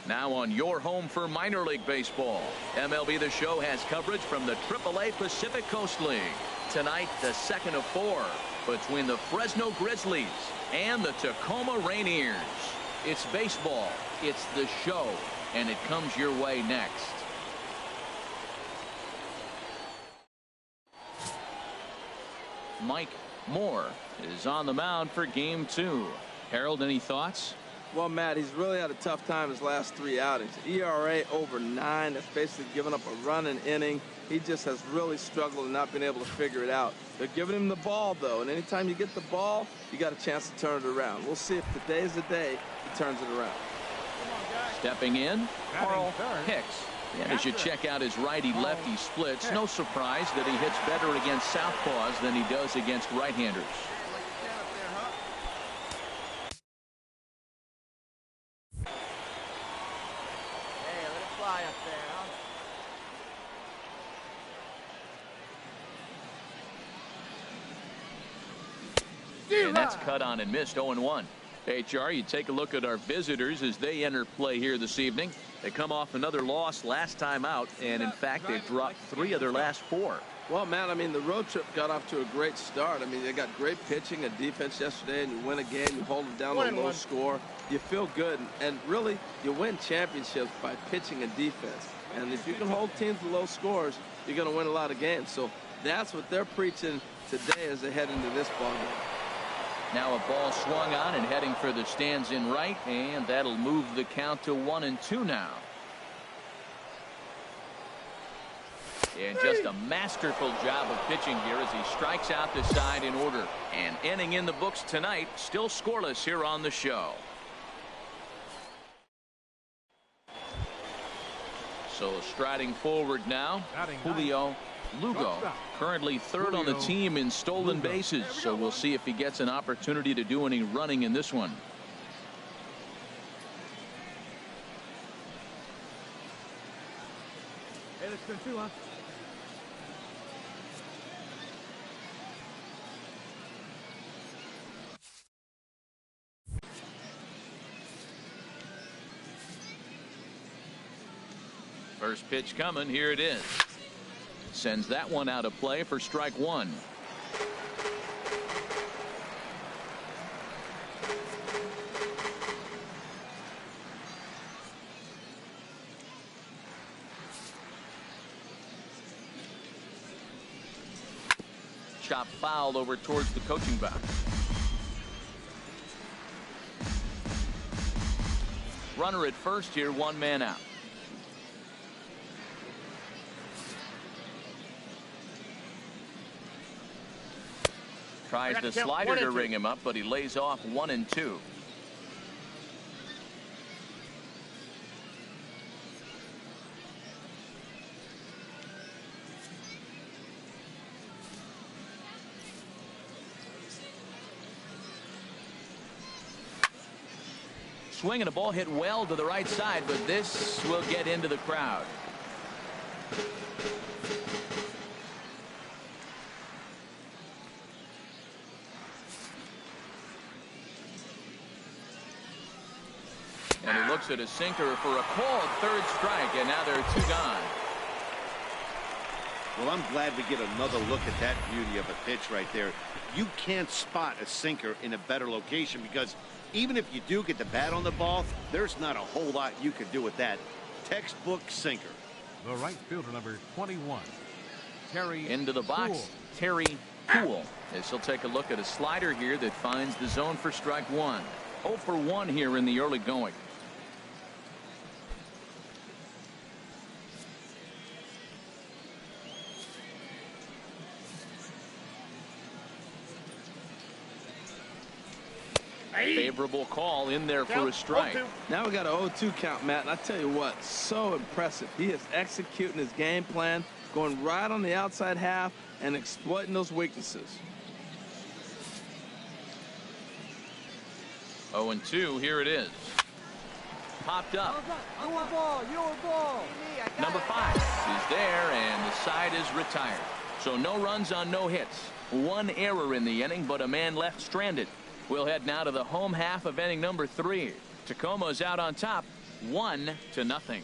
Now on your home for minor league baseball, MLB The Show has coverage from the AAA Pacific Coast League. Tonight, the second of 4 between the Fresno Grizzlies and the Tacoma Rainiers. It's baseball, it's The Show, and it comes your way next. Mike Moore is on the mound for game 2. Harold, any thoughts? Well, Matt, he's really had a tough time his last 3 outings. ERA over 9. That's basically giving up a run an inning. He just has really struggled and not been able to figure it out. They're giving him the ball, though, and anytime you get the ball, you got a chance to turn it around. We'll see if today is the day he turns it around. Stepping in, Carl Hicks. And as you check out his righty-lefty splits, no surprise that he hits better against southpaws than he does against right-handers. And that's cut on and missed. 0-1. HR, you take a look at our visitors as they enter play here this evening. They come off another loss last time out, and in fact they've dropped 3 of their last 4. Well, Matt, I mean, the road trip got off to a great start. I mean, they got great pitching and defense yesterday, and you win a game, you hold them down to a low score, you feel good, and really you win championships by pitching and defense. And if you can hold teams to low scores, you're going to win a lot of games. So that's what they're preaching today as they head into this ball game. Now a ball swung on and heading for the stands in right, and that'll move the count to 1-2 now. And just a masterful job of pitching here as he strikes out the side in order. And inning in the books tonight, still scoreless here on the show. So striding forward now, Julio Lugo, currently 3rd on the team in stolen bases, so we'll see if he gets an opportunity to do any running in this one. Hey, let's go too, huh? First pitch coming. Here it is. Sends that one out of play for strike 1. Chop foul over towards the coaching box. Runner at first here, 1 man out. Tries the slider to ring him up, but he lays off 1-2. Swinging a ball hit well to the right side, but this will get into the crowd. And he looks at a sinker for a called 3rd strike, and now there are 2 gone. Well, I'm glad we get another look at that beauty of a pitch right there. You can't spot a sinker in a better location because even if you do get the bat on the ball, there's not a whole lot you can do with that. Textbook sinker. The right fielder, number 21, Terry. Into the box, Poole. Terry Poole. As he'll take a look at a slider here that finds the zone for strike 1. 0 for 1 here in the early going. Favorable call in there for a strike. Now we got an 0-2 count, Matt, and I tell you what, so impressive. He is executing his game plan, going right on the outside half and exploiting those weaknesses. 0-2, here it is. Popped up. Number 5 is there, and the side is retired. So no runs on no hits. 1 error in the inning, but a man left stranded. We'll head now to the home half of inning number 3. Tacoma's out on top, 1-0.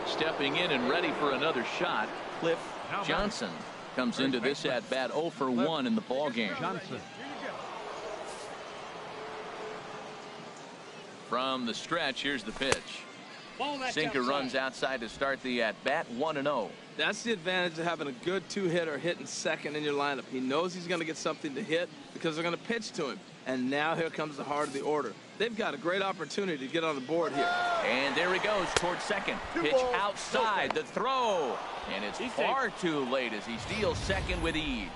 Stepping in and ready for another shot, Cliff Johnson comes into this at bat 0 for 1 in the ball game. Johnson. From the stretch, here's the pitch. Sinker runs outside to start the at bat. 1-0. That's the advantage of having a good two-hitter hitting second in your lineup. He knows he's going to get something to hit because they're going to pitch to him. And now here comes the heart of the order. They've got a great opportunity to get on the board here. And there he goes towards second. Pitch outside, the throw. And it's far too late as he steals second with ease.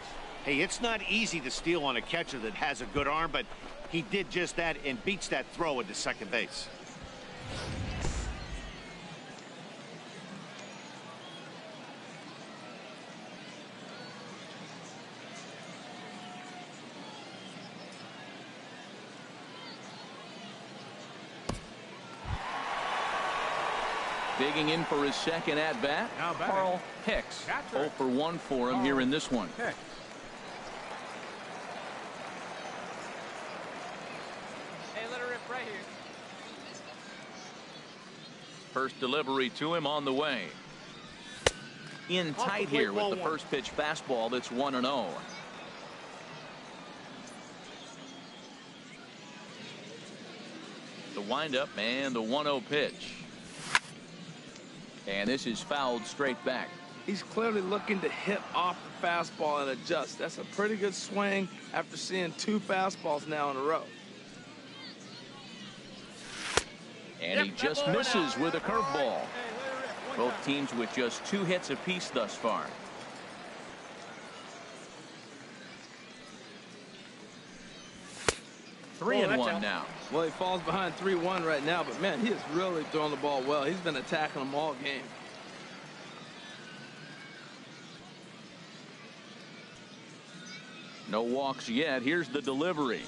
Hey, it's not easy to steal on a catcher that has a good arm, but he did just that and beats that throw into second base. Digging in for his second at-bat, Carl Hicks. 0 for 1 for him here in this one. Hicks. Hey, let her rip right here. First delivery to him on the way. In tight here with the first pitch fastball. That's 1-0. The windup and the 1-0 pitch. And this is fouled straight back. He's clearly looking to hit off the fastball and adjust. That's a pretty good swing after seeing 2 fastballs now in a row. And he just misses with a curveball. Both teams with just 2 hits apiece thus far. Three and one now. Well, he falls behind 3-1 right now, but man, he is really throwing the ball well. He's been attacking them all game. No walks yet. Here's the delivery.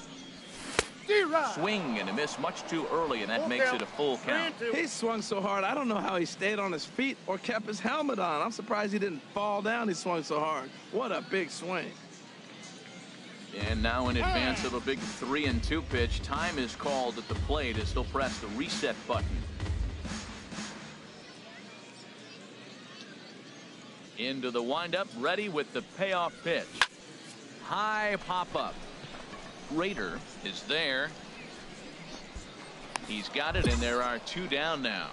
Swing and a miss much too early, and that makes it a full count. He swung so hard, I don't know how he stayed on his feet or kept his helmet on. I'm surprised he didn't fall down. He swung so hard. What a big swing. And now in advance of a big 3-2 pitch, time is called at the plate as he'll press the reset button. Into the windup, ready with the payoff pitch. High pop-up. Rader is there. He's got it, and there are 2 down now.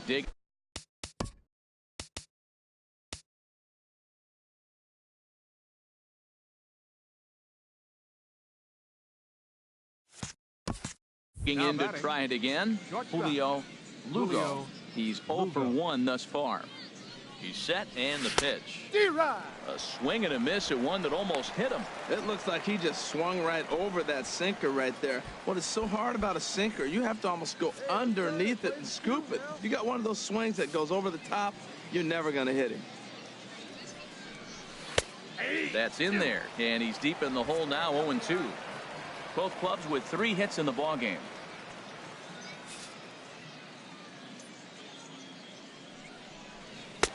Dig. In to try it again, Julio Lugo. He's 0 for 1 thus far. He's set, and the pitch. A swing and a miss at one that almost hit him. It looks like he just swung right over that sinker right there. What is so hard about a sinker, you have to almost go underneath it and scoop it. You got one of those swings that goes over the top, you're never going to hit him. That's in there, and he's deep in the hole now, 0-2. Both clubs with 3 hits in the ballgame.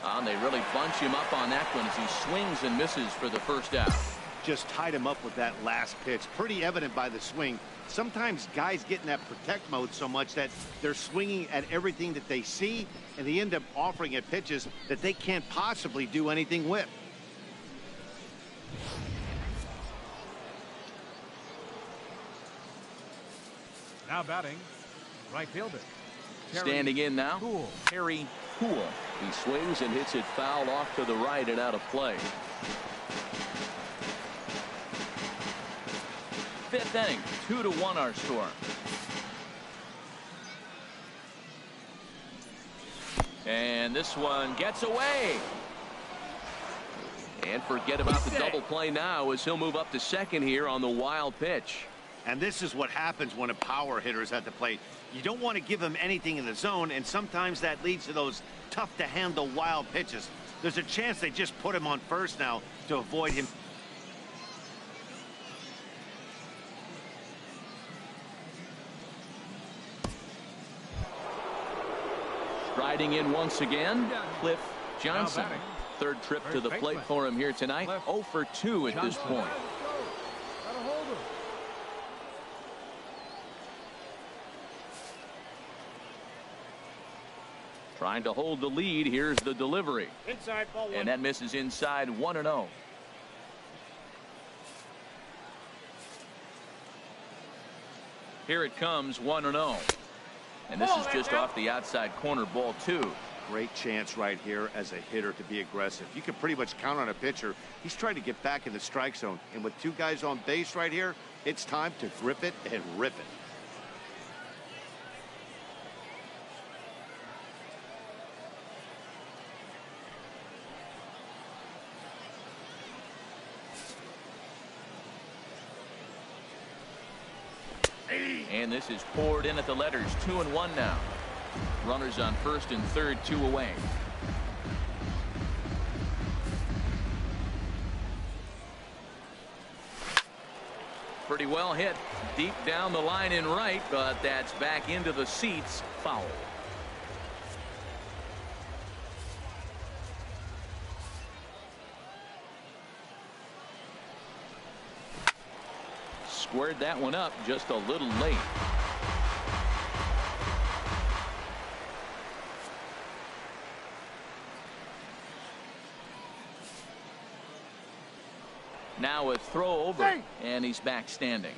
And they really bunch him up on that one as he swings and misses for the first out. Just tied him up with that last pitch. Pretty evident by the swing. Sometimes guys get in that protect mode so much that they're swinging at everything that they see, and they end up offering at pitches that they can't possibly do anything with. Now batting, right fielder. Standing in now, Harry Poole. He swings and hits it foul off to the right and out of play. 5th inning, 2-1 our score. And this one gets away. And forget about the double play now as he'll move up to second here on the wild pitch. And this is what happens when a power hitter is at the plate. You don't want to give him anything in the zone, and sometimes that leads to those tough-to-handle wild pitches. There's a chance they just put him on first now to avoid him. Striding in once again, Cliff Johnson. Third trip to the plate for him here tonight. 0 for 2 at this point. Trying to hold the lead. Here's the delivery. Inside, ball 1. And that misses inside, 1-0. Here it comes, 1-0. And this is just off the outside corner, ball 2. Great chance right here as a hitter to be aggressive. You can pretty much count on a pitcher. He's trying to get back in the strike zone. And with 2 guys on base right here, it's time to grip it and rip it. And this is poured in at the letters. 2-1 now. Runners on first and third, 2 away. Pretty well hit. Deep down the line in right, but that's back into the seats. Foul. Squared that one up just a little late. Now a throw over, and he's back standing.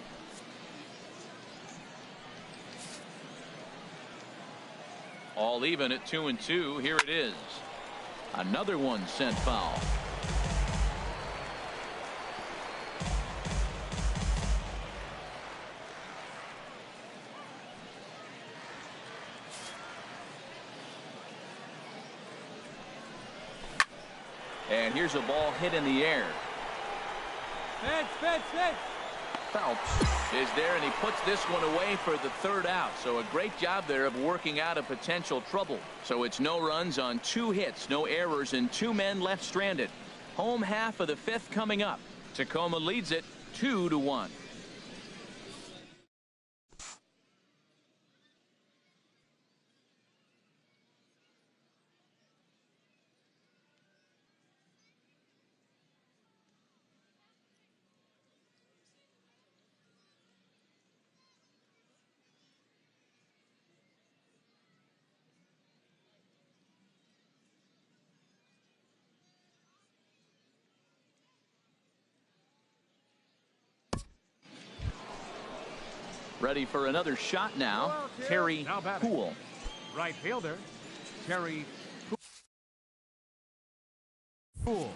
All even at 2-2. Here it is. Another one sent foul. And here's a ball hit in the air. Phelps is there, and he puts this one away for the 3rd out. So a great job there of working out a potential trouble. So it's no runs on 2 hits, no errors, and 2 men left stranded. Home half of the 5th coming up. Tacoma leads it 2-1. Ready for another shot now. Terry Poole. Right fielder, Terry Poole.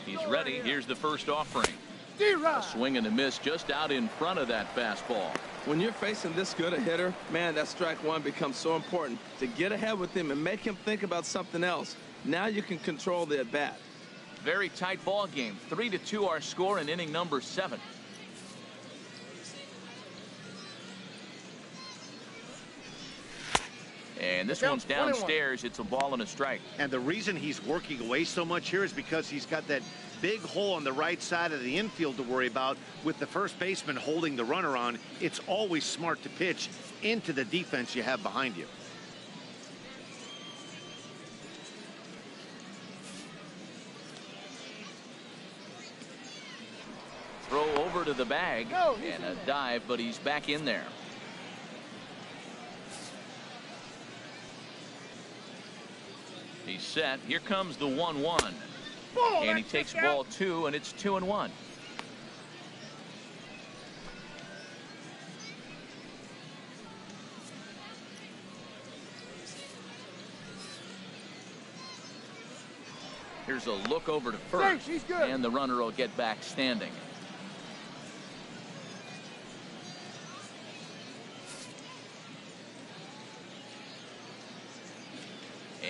He's ready. Here's the first offering. A swing and a miss just out in front of that fastball. When you're facing this good a hitter, man, that strike one becomes so important to get ahead with him and make him think about something else. Now you can control the at-bat. Very tight ball game. 3-2 our score in inning number 7. And this one's downstairs. It's a ball and a strike. And the reason he's working away so much here is because he's got that big hole on the right side of the infield to worry about. With the first baseman holding the runner on, it's always smart to pitch into the defense you have behind you. Throw over to the bag and a dive, but he's back in there. He's set. Here comes the 1-1. And he takes ball 2, and it's 2-1. Here's a look over to first, and the runner will get back standing.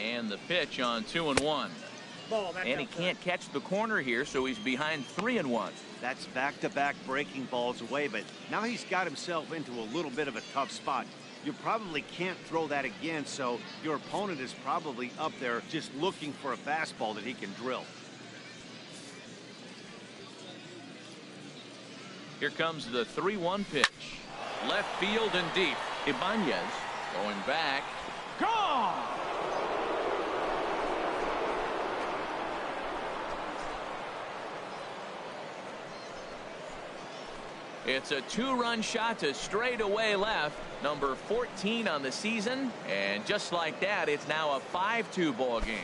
And the pitch on 2-1. And he can't catch the corner here, so he's behind 3-1. That's back-to-back breaking balls away, but now he's got himself into a little bit of a tough spot. You probably can't throw that again, so your opponent is probably up there just looking for a fastball that he can drill. Here comes the 3-1 pitch. Left field and deep. Ibanez going back. Gone! It's a 2-run shot to straightaway left, number 14 on the season, and just like that, it's now a 5-2 ball game.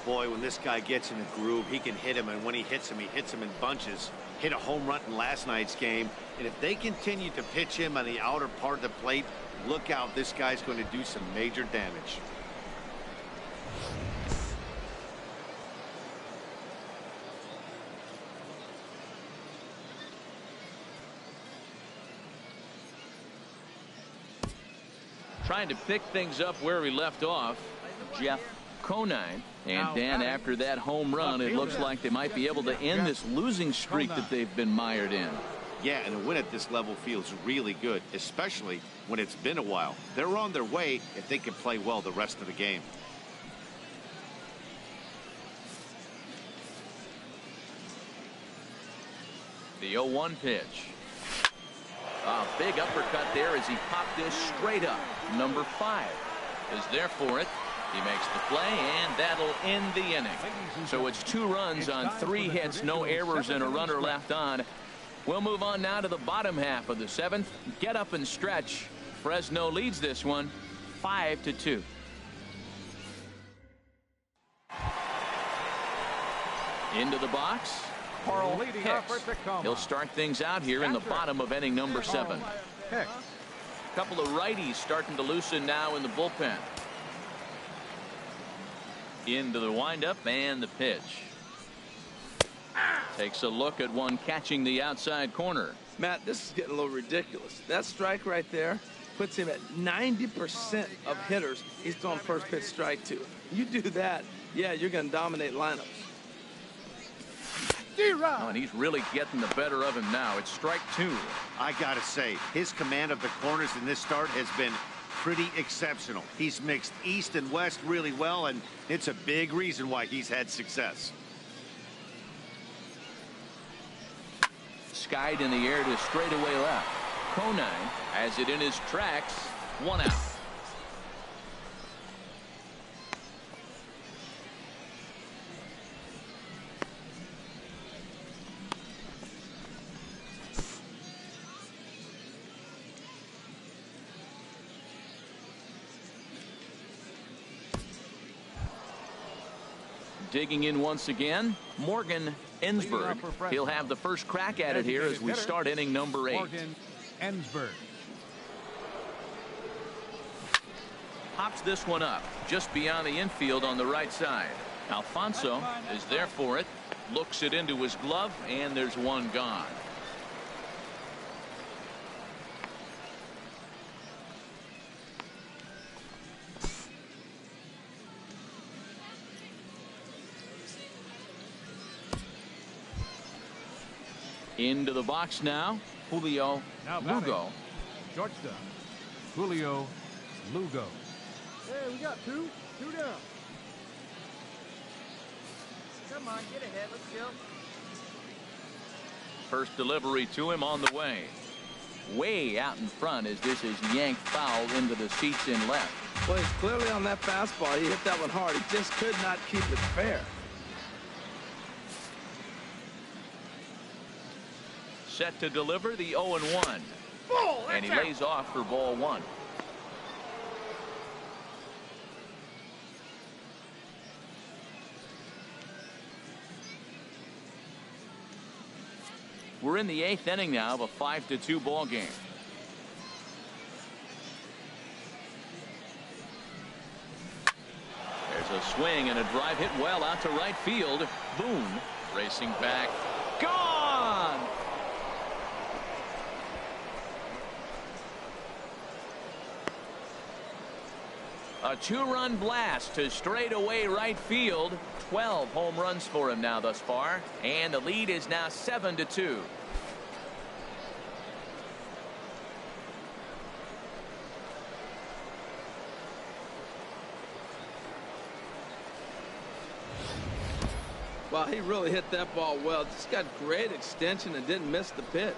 Boy, when this guy gets in a groove, he can hit him, and when he hits him in bunches. Hit a home run in last night's game, and if they continue to pitch him on the outer part of the plate, look out, this guy's going to do some major damage. Trying to pick things up where we left off, Jeff Conine. And Dan, after that home run, it looks like they might be able to end this losing streak that they've been mired in. Yeah, and a win at this level feels really good, especially when it's been a while. They're on their way if they can play well the rest of the game. The 0-1 pitch. A big uppercut there as he popped this straight up. Number 5 is there for it. He makes the play, and that'll end the inning. So it's 2 runs on 3 hits, no errors, and a runner left on. We'll move on now to the bottom half of the 7th. Get up and stretch. Fresno leads this one 5-2. Into the box. Carl Hicks. He'll start things out here in the bottom of inning number 7. A couple of righties starting to loosen now in the bullpen. Into the windup and the pitch. Takes a look at one catching the outside corner. Matt, this is getting a little ridiculous. That strike right there puts him at 90% of hitters he's throwing first pitch strike to. You do that, yeah, you're going to dominate lineups. Oh, and he's really getting the better of him now. It's strike 2. I gotta say, his command of the corners in this start has been pretty exceptional. He's mixed east and west really well, and it's a big reason why he's had success. Skied in the air to straightaway left. Conine has it in his tracks. 1 out. Digging in once again, Morgan Ensberg. He'll have the first crack at it here as we start inning number 8. Morgan Ensberg. Pops this one up just beyond the infield on the right side. Alfonso is there for it. Looks it into his glove, and there's one gone. Into the box now, Julio Lugo. Shortstop, Julio Lugo. Hey, we got 2 down. Come on, get ahead. Let's go. First delivery to him on the way. Way out in front as this is yanked foul into the seats in left. Well, he's clearly on that fastball. He hit that one hard. He just could not keep it fair. Set to deliver the 0-1. And he lays off for ball 1. We're in the 8th inning now of a 5-2 ball game. There's a swing and a drive hit well out to right field. Boone racing back. Gone! A two-run blast to straightaway right field. 12 home runs for him now thus far, and the lead is now 7-2. Wow, he really hit that ball well. Just got great extension and didn't miss the pitch.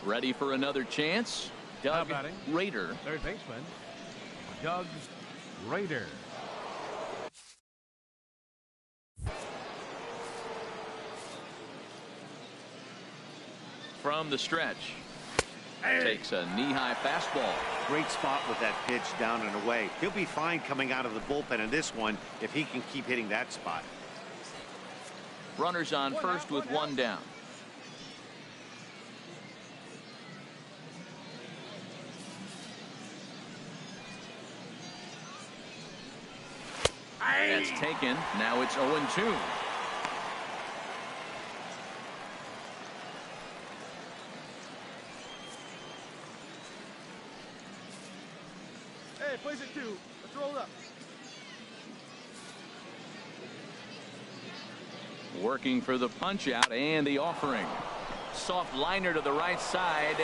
Ready for another chance? Doug Rader. Third baseman, Doug Rader. From the stretch. Takes a knee-high fastball. Great spot with that pitch down and away. He'll be fine coming out of the bullpen in this one if he can keep hitting that spot. Runners on first with one down. That's taken. Now it's 0-2. Hey, plays it 2. Let's roll it up. Working for the punch out and the offering. Soft liner to the right side,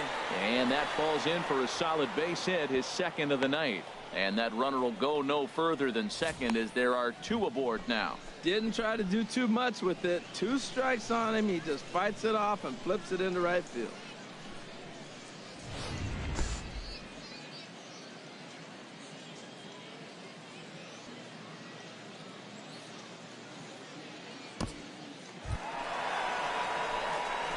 and that falls in for a solid base hit, his second of the night. And that runner will go no further than second as there are 2 aboard now. Didn't try to do too much with it. 2 strikes on him. He just fights it off and flips it into right field.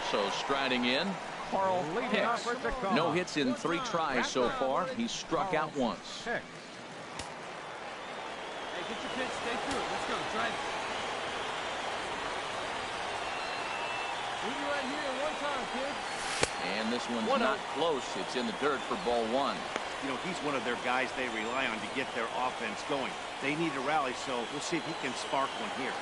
So striding in, Carl Hicks. No hits in 3 tries so far. He's struck out once. Hey, get your pitch, stay through it. Let's go. Try it. Leave you right here one time, kid. And this one's not close. It's in the dirt for ball 1. You know, he's one of their guys they rely on to get their offense going. They need a rally, so we'll see if he can spark one here.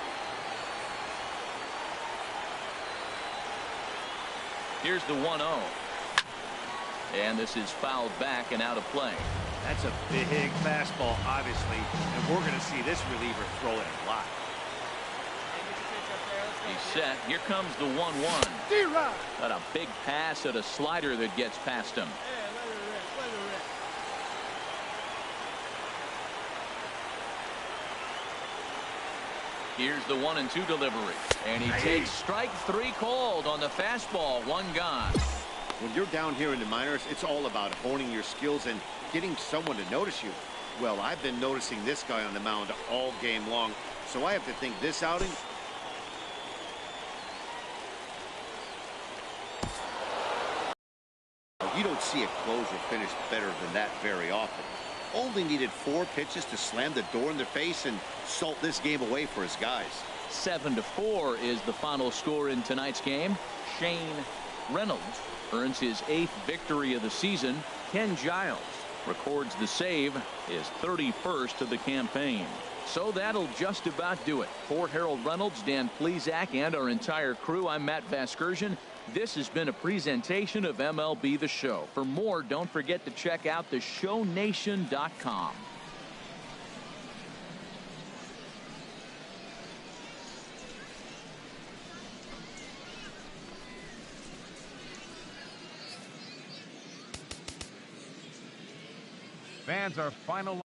Here's the 1-0. And this is fouled back and out of play. That's a big fastball, obviously, and we're going to see this reliever throw it a lot. He's set. Here comes the 1-1. D-Rod. Got a big pass at a slider that gets past him. Hey, let it rip, let it rip. Here's the 1-2 delivery. And he takes strike 3 called on the fastball. 1 gone. When you're down here in the minors, it's all about honing your skills and getting someone to notice you. Well, I've been noticing this guy on the mound all game long, so I have to think this outing. You don't see a closer finish better than that very often. Only needed 4 pitches to slam the door in their face and salt this game away for his guys. 7-4 is the final score in tonight's game. Shane Reynolds earns his 8th victory of the season. Ken Giles records the save, his 31st of the campaign. So that'll just about do it. For Harold Reynolds, Dan Plesac, and our entire crew, I'm Matt Vasgersian. This has been a presentation of MLB The Show. For more, don't forget to check out theshownation.com. Fans are final.